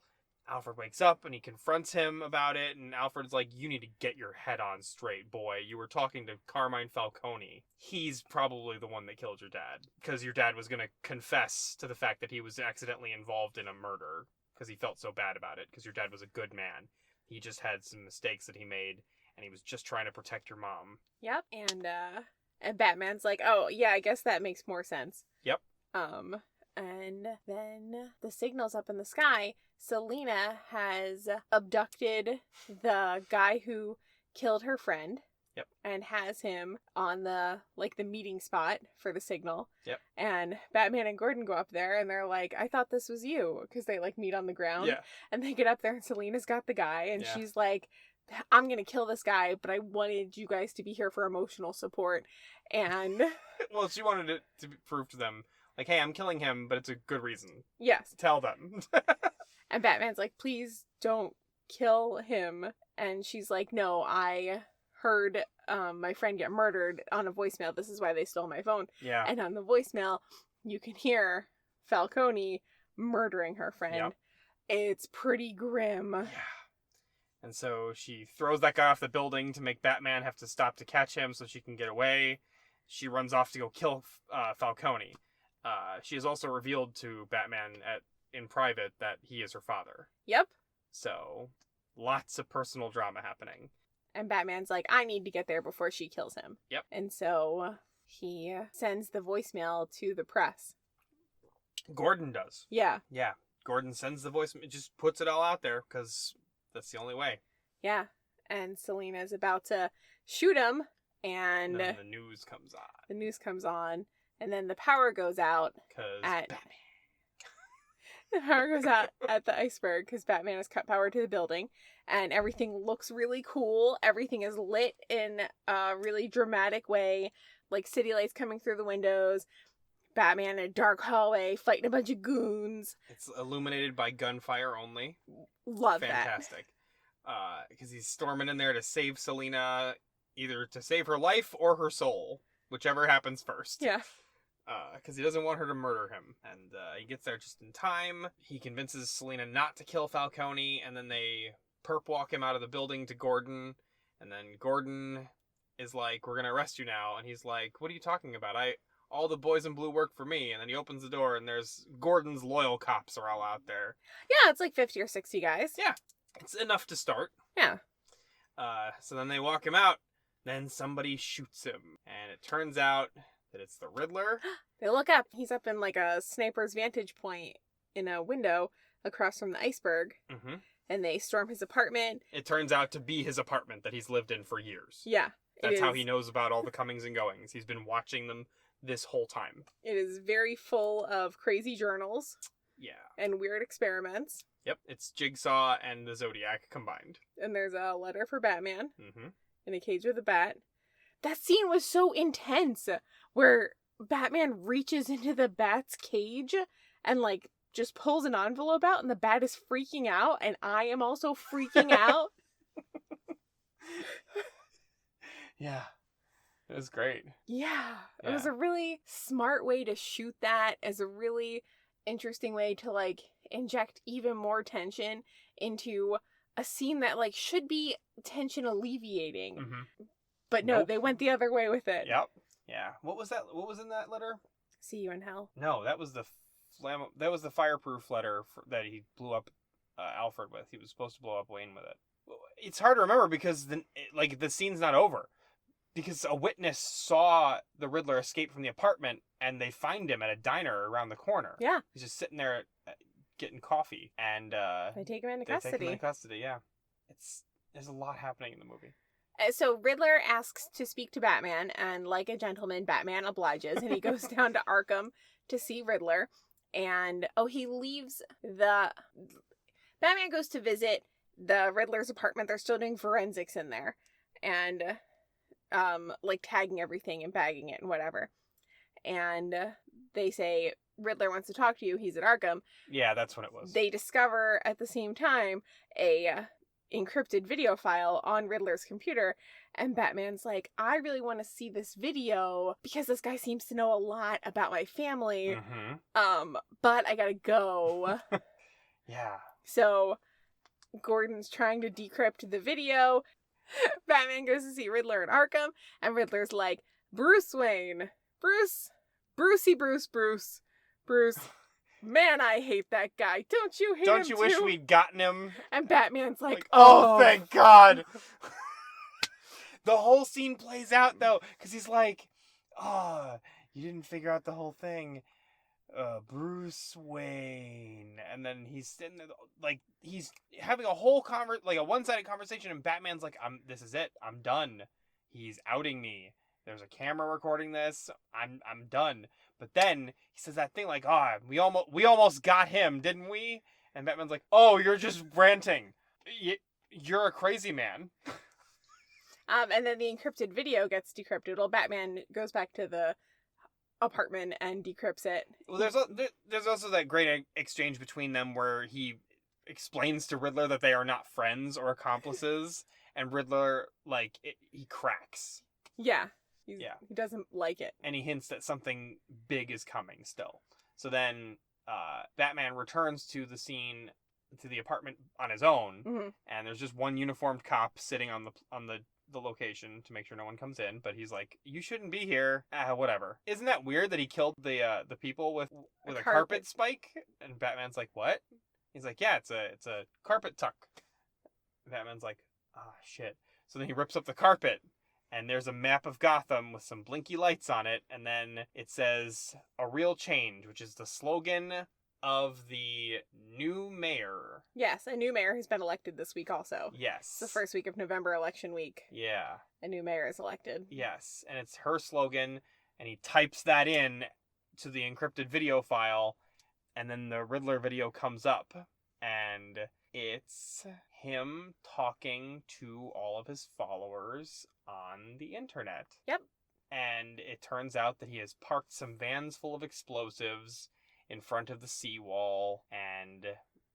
Alfred wakes up, and he confronts him about it, and Alfred's like, you need to get your head on straight, boy. You were talking to Carmine Falcone. He's probably the one that killed your dad, because your dad was going to confess to the fact that he was accidentally involved in a murder, because he felt so bad about it, because your dad was a good man. He just had some mistakes that he made, and he was just trying to protect your mom. Yep, and Batman's like, oh, yeah, I guess that makes more sense. Yep. And then the signal's up in the sky. Selina has abducted the guy who killed her friend. Yep. And has him on the meeting spot for the signal. Yep. And Batman and Gordon go up there, and they're like, I thought this was you. Because they, meet on the ground. Yeah. And they get up there, and Selina's got the guy, and yeah. she's like, I'm gonna kill this guy, but I wanted you guys to be here for emotional support. And... well, she wanted it to prove to them, like, hey, I'm killing him, but it's a good reason. Yes. Tell them. And Batman's like, please don't kill him. And she's like, no, I heard my friend get murdered on a voicemail. This is why they stole my phone. Yeah. And on the voicemail, you can hear Falcone murdering her friend. Yep. It's pretty grim. Yeah. And so she throws that guy off the building to make Batman have to stop to catch him so she can get away. She runs off to go kill Falcone. She has also revealed to Batman in private that he is her father. Yep. So, lots of personal drama happening. And Batman's like, I need to get there before she kills him. Yep. And so he sends the voicemail to the press. Gordon does. Yeah. Yeah. Gordon sends the voicemail, just puts it all out there, because that's the only way. Yeah. And Selina's about to shoot him, and then the news comes on. The news comes on, and then the power goes out. Because Batman. The power goes out at the iceberg because Batman has cut power to the building, and everything looks really cool. Everything is lit in a really dramatic way, like city lights coming through the windows. Batman in a dark hallway fighting a bunch of goons. It's illuminated by gunfire only. Love Fantastic. Because he's storming in there to save Selina, either to save her life or her soul, whichever happens first. Yeah. Because he doesn't want her to murder him. And he gets there just in time. He convinces Selina not to kill Falcone, and then they perp walk him out of the building to Gordon. And then Gordon is like, we're going to arrest you now. And he's like, what are you talking about? all the boys in blue work for me. And then he opens the door and there's Gordon's loyal cops are all out there. Yeah, it's like 50 or 60 guys. Yeah, it's enough to start. Yeah. So then they walk him out. Then somebody shoots him. And it turns out that it's the Riddler. They look up. He's up in like a sniper's vantage point in a window across from the iceberg. Mm-hmm. And they storm his apartment. It turns out to be his apartment that he's lived in for years. Yeah. That's how he knows about all the comings and goings. He's been watching them this whole time. It is very full of crazy journals. Yeah. And weird experiments. Yep, it's Jigsaw and the Zodiac combined. And there's a letter for Batman. Mm-hmm. In a cage with a bat. That scene was so intense, where Batman reaches into the bat's cage and, like, just pulls an envelope out, and the bat is freaking out, and I am also freaking out. Yeah. It was great. Yeah. It was a really smart way to shoot that, as a really interesting way to, like, inject even more tension into a scene that, like, should be tension alleviating. Mm-hmm. But no, they went the other way with it. Yep. Yeah. What was that? What was in that letter? See you in hell. No, that was the fireproof letter that he blew up Alfred with. He was supposed to blow up Wayne with it. It's hard to remember because the scene's not over. Because a witness saw the Riddler escape from the apartment and they find him at a diner around the corner. Yeah. He's just sitting there getting coffee and they take him into custody. Take him into custody, yeah. There's a lot happening in the movie. So Riddler asks to speak to Batman, and like a gentleman, Batman obliges, and he goes down to Arkham to see Riddler. And, he leaves Batman goes to visit the Riddler's apartment. They're still doing forensics in there. And, like, tagging everything and bagging it and whatever. And they say, Riddler wants to talk to you. He's at Arkham. Yeah, that's what it was. They discover, at the same time, a encrypted video file on Riddler's computer, and Batman's like, I really want to see this video because this guy seems to know a lot about my family. Mm-hmm. But I gotta go. Yeah. So Gordon's trying to decrypt the video. Batman goes to see Riddler in Arkham, and Riddler's like, Bruce Wayne, Brucey Bruce. Man, I hate that guy. Don't you hate him Don't you wish we'd gotten him? And Batman's like, oh, thank God. The whole scene plays out, though, because he's like, you didn't figure out the whole thing. Bruce Wayne. And then he's sitting there, like, he's having a whole a one-sided conversation, and Batman's like, this is it. I'm done. He's outing me. There's a camera recording this. I'm done. But then he says that thing like, we almost got him, didn't we? And Batman's like, you're just ranting. You're a crazy man. And then the encrypted video gets decrypted. Well, Batman goes back to the apartment and decrypts it. Well, there's also that great exchange between them where he explains to Riddler that they are not friends or accomplices, and Riddler, like, he cracks. Yeah. He doesn't like it. And he hints that something big is coming still. So then Batman returns to the apartment on his own, mm-hmm. and there's just one uniformed cop sitting on the location to make sure no one comes in, but he's like, you shouldn't be here. Whatever. Isn't that weird that he killed the people with a carpet spike? And Batman's like, what? He's like, yeah, it's a carpet tuck. Batman's like, shit. So then he rips up the carpet, and there's a map of Gotham with some blinky lights on it, and then it says, a real change, which is the slogan of the new mayor. Yes, a new mayor who's been elected this week also. Yes. It's the first week of November election week. Yeah. A new mayor is elected. Yes, and it's her slogan, and he types that in to the encrypted video file, and then the Riddler video comes up, and it's him talking to all of his followers on the internet. Yep. And it turns out that he has parked some vans full of explosives in front of the seawall, and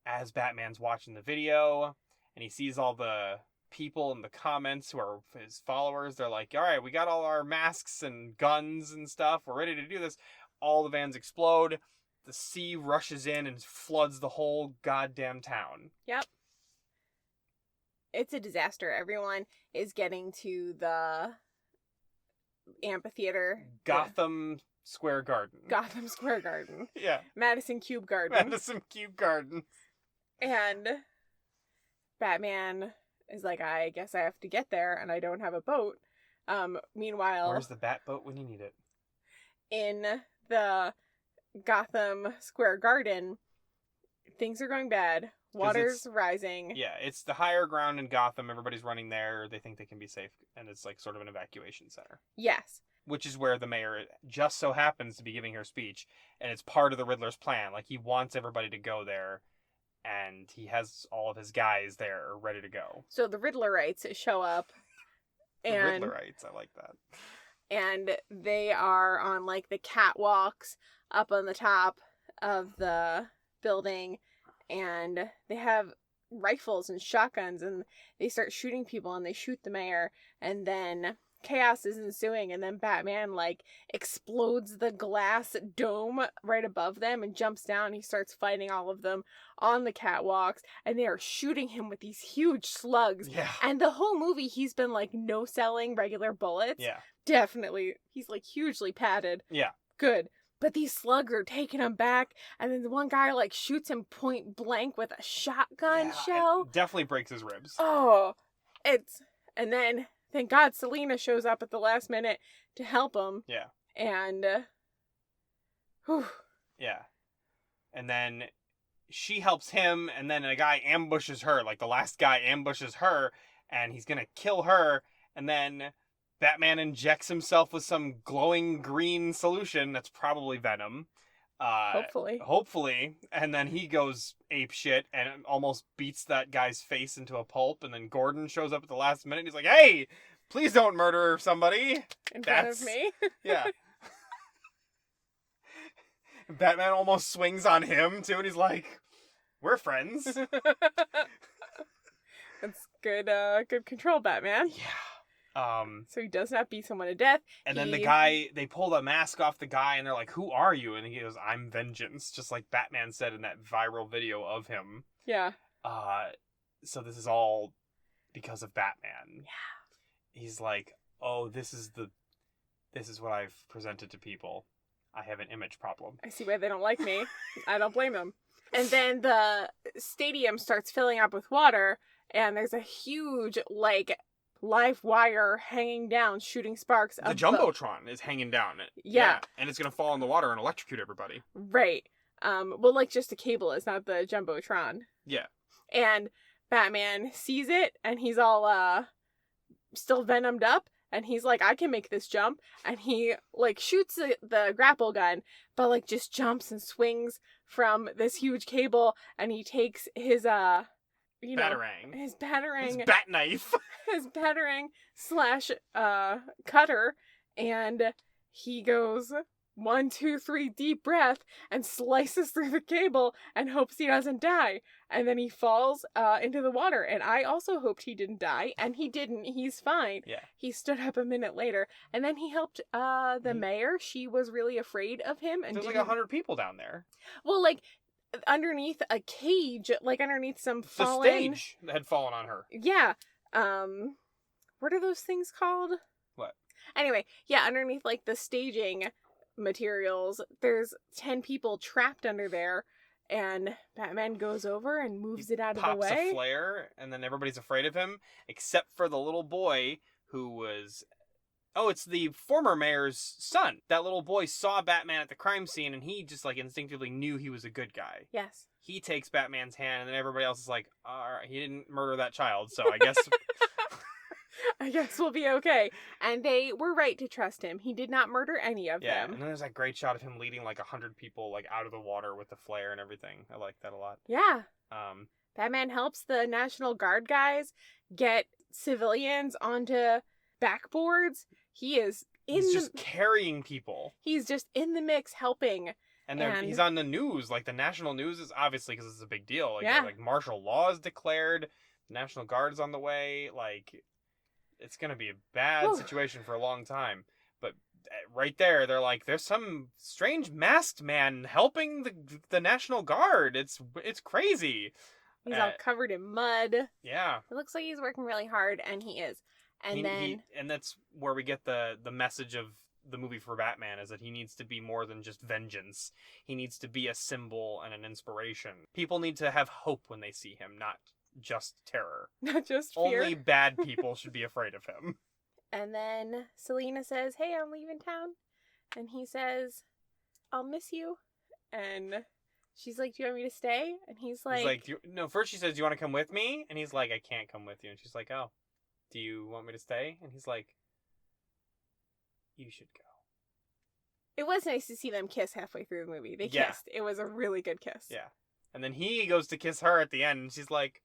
as Batman's watching the video, and he sees all the people in the comments who are his followers, they're like, all right, we got all our masks and guns and stuff, we're ready to do this. All the vans explode, the sea rushes in and floods the whole goddamn town. Yep. It's a disaster. Everyone is getting to the amphitheater. Gotham Square Garden. Gotham Square Garden. Yeah. Madison Cube Garden. Madison Cube Garden. And Batman is like, I guess I have to get there, and I don't have a boat. Meanwhile... Where's the bat boat when you need it? In the Gotham Square Garden, things are going bad. Water's rising. Yeah, it's the higher ground in Gotham. Everybody's running there. They think they can be safe, and it's like sort of an evacuation center. Yes. Which is where the mayor just so happens to be giving her speech, and it's part of the Riddler's plan. Like, he wants everybody to go there, and he has all of his guys there ready to go. So the Riddlerites show up. And the Riddlerites, I like that. And they are on, like, the catwalks up on the top of the building, and they have rifles and shotguns, and they start shooting people, and they shoot the mayor, and then chaos is ensuing, and then Batman, like, explodes the glass dome right above them and jumps down. He starts fighting all of them on the catwalks, and they are shooting him with these huge slugs. Yeah. And the whole movie, he's been, like, no-selling regular bullets. Yeah. Definitely. He's, like, hugely padded. Yeah. Good. But these slugs are taking him back, and then the one guy, like, shoots him point blank with a shotgun shell. Definitely breaks his ribs. Oh, and then, thank God, Selena shows up at the last minute to help him. Yeah. And, whew. Yeah. And then she helps him, and then a guy ambushes her. Like, the last guy ambushes her, and he's gonna kill her, and then Batman injects himself with some glowing green solution that's probably venom. Hopefully. And then he goes ape shit and almost beats that guy's face into a pulp. And then Gordon shows up at the last minute and he's like, hey, please don't murder somebody. In front of me? Yeah. Batman almost swings on him too, and he's like, we're friends. That's good control, Batman. Yeah. So he does not beat someone to death. And then the guy, they pull the mask off the guy, and they're like, who are you? And he goes, I'm Vengeance, just like Batman said in that viral video of him. Yeah. So this is all because of Batman. Yeah. He's like, oh, this is what I've presented to people. I have an image problem. I see why they don't like me. I don't blame them. And then the stadium starts filling up with water, and there's a huge, like, live wire hanging down, shooting sparks. The Jumbotron is hanging down. Yeah. And it's going to fall in the water and electrocute everybody. Right. Well, like, just a cable is not the Jumbotron. Yeah. And Batman sees it, and he's all, still venomed up, and he's like, I can make this jump. And he, like, shoots the grapple gun, but, like, just jumps and swings from this huge cable, and he takes his, batarang. His batarang. His bat knife. His batarang / cutter, and he goes 1, 2, 3 deep breath and slices through the cable and hopes he doesn't die. And then he falls into the water. And I also hoped he didn't die, and he didn't. He's fine. Yeah. He stood up a minute later, and then he helped the mayor. She was really afraid of him. And there's like 100 people down there. Well, like, underneath a cage, like underneath some fallen... The stage had fallen on her. Yeah. What are those things called? What? Anyway, yeah, underneath, like, the staging materials, there's 10 people trapped under there, and Batman goes over and moves it out of the way. Pops a flare, and then everybody's afraid of him, except for the little boy who was... Oh, it's the former mayor's son. That little boy saw Batman at the crime scene, and he just, like, instinctively knew he was a good guy. Yes. He takes Batman's hand, and then everybody else is like, all right, he didn't murder that child, so I guess... I guess we'll be okay. And they were right to trust him. He did not murder any of them. Yeah, and then there's that great shot of him leading, like, 100 people, like, out of the water with the flare and everything. I like that a lot. Yeah. Batman helps the National Guard guys get civilians onto backboards. He's just carrying people. He's just in the mix helping. And he's on the news. Like, the national news is obviously, because it's a big deal. Like, yeah. Like, martial law is declared. The National Guard's on the way. Like, it's going to be a bad situation for a long time. But right there, they're like, there's some strange masked man helping the National Guard. It's crazy. He's all covered in mud. Yeah. It looks like he's working really hard, and he is. And and that's where we get the message of the movie for Batman, is that he needs to be more than just vengeance. He needs to be a symbol and an inspiration. People need to have hope when they see him, not just terror. not just fear. Only bad people should be afraid of him. And then Selena says, "Hey, I'm leaving town." And he says, "I'll miss you." And she's like, "Do you want me to stay?" And he's like, no, first she says, "Do you want to come with me?" And he's like, "I can't come with you." And she's like, "Oh, do you want me to stay?" And he's like, "You should go." it was nice to see them kiss halfway through the movie. They Yeah. kissed. It was a really good kiss. Yeah. And then he goes to kiss her at the end, and she's like,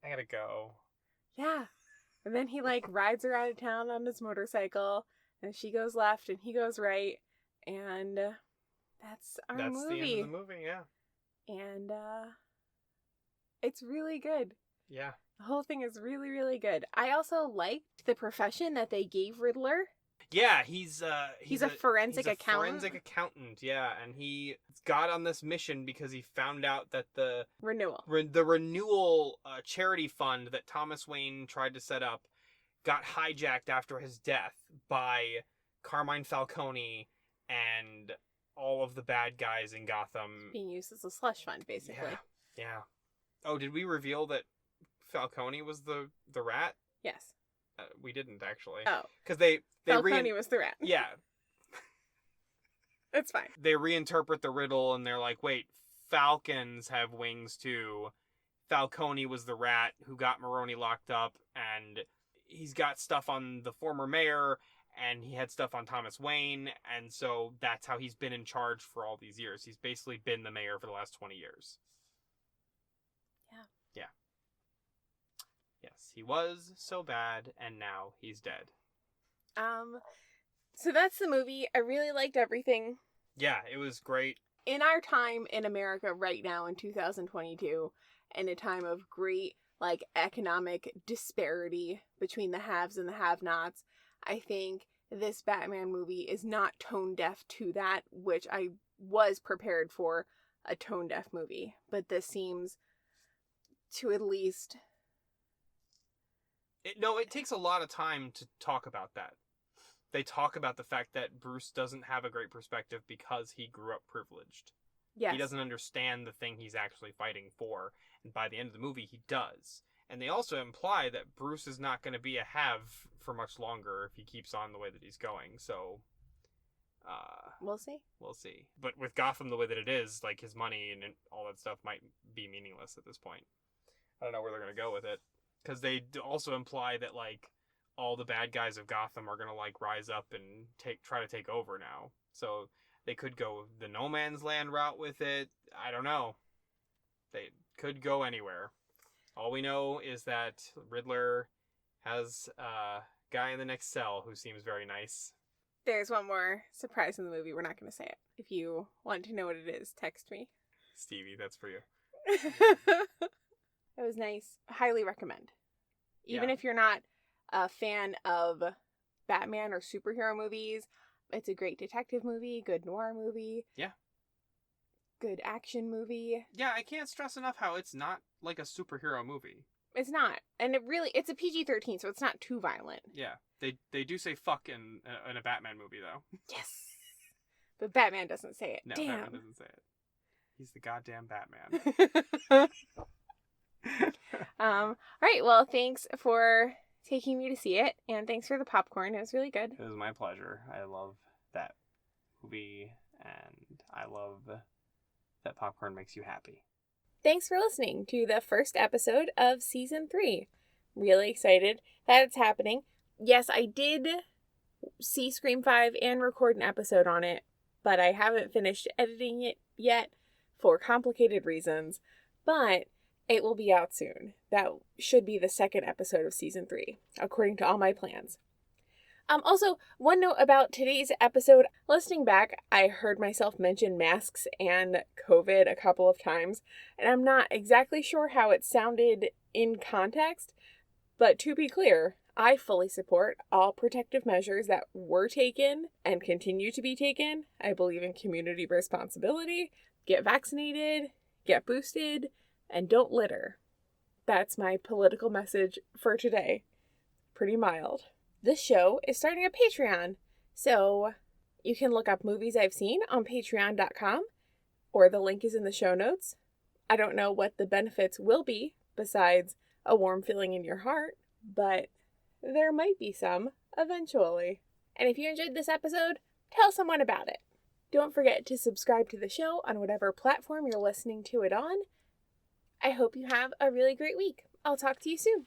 "I gotta go." Yeah. And then he like rides her out of town on his motorcycle, and she goes left and he goes right, and that's our That's movie. the end of the movie, yeah. And it's really good. Yeah. The whole thing is really, really good. I also liked the profession that they gave Riddler. Yeah, he's a forensic accountant. Forensic accountant, yeah, and he got on this mission because he found out that the Renewal. renewal charity fund that Thomas Wayne tried to set up got hijacked after his death by Carmine Falcone and all of the bad guys in Gotham. Being used as a slush fund, basically. Yeah. Oh, did we reveal that Falcone was the rat? Yes. We didn't actually. Oh. Because they Falcone was the rat. Yeah. It's fine. They reinterpret the riddle and they're like, wait, falcons have wings too. Falcone was the rat who got Maroni locked up, and he's got stuff on the former mayor, and he had stuff on Thomas Wayne, and so that's how he's been in charge for all these years. He's basically been the mayor for the last 20 years. Yeah. Yes, he was so bad, and now he's dead. So that's the movie. I really liked everything. Yeah, it was great. In our time in America right now in 2022, in a time of great like economic disparity between the haves and the have-nots, I think this Batman movie is not tone deaf to that, which I was prepared for a tone deaf movie, but this seems to at least it takes a lot of time to talk about that. They talk about the fact that Bruce doesn't have a great perspective because he grew up privileged. Yes. He doesn't understand the thing he's actually fighting for, and by the end of the movie, he does. And they also imply that Bruce is not going to be a have for much longer if he keeps on the way that he's going, so... we'll see. We'll see. But with Gotham the way that it is, like, his money and all that stuff might be meaningless at this point. I don't know where they're going to go with it. Because they also imply that, like, all the bad guys of Gotham are going to, like, rise up and try to take over now. So they could go the no man's land route with it. I don't know. They could go anywhere. All we know is that Riddler has a guy in the next cell who seems very nice. There's one more surprise in the movie. We're not going to say it. If you want to know what it is, text me. Stevie, that's for you. It was nice. Highly recommend. Even Yeah. if you're not a fan of Batman or superhero movies, it's a great detective movie, good noir movie. Yeah. Good action movie. Yeah, I can't stress enough how it's not like a superhero movie. It's not. And it's a PG-13, so it's not too violent. Yeah. They do say fuck in a Batman movie, though. Yes. But Batman doesn't say it. No, Damn. Batman doesn't say it. He's the goddamn Batman. All right, well, thanks for taking me to see it, and thanks for the popcorn. It was really good. It was my pleasure. I love that movie, and I love that popcorn makes you happy. Thanks for listening to the first episode of Season 3. Really excited that it's happening. Yes, I did see Scream 5 and record an episode on it, but I haven't finished editing it yet for complicated reasons, but it will be out soon. That should be the second episode of Season 3, according to all my plans. Also, one note about today's episode. Listening back, I heard myself mention masks and COVID a couple of times, and I'm not exactly sure how it sounded in context, but to be clear, I fully support all protective measures that were taken and continue to be taken. I believe in community responsibility. Get vaccinated, get boosted, and don't litter. That's my political message for today. pretty mild. This show is starting a Patreon, so you can look up Movies I've Seen on patreon.com, or the link is in the show notes. I don't know what the benefits will be besides a warm feeling in your heart, but there might be some eventually. And if you enjoyed this episode, tell someone about it. Don't forget to subscribe to the show on whatever platform you're listening to it on. I hope you have a really great week. I'll talk to you soon.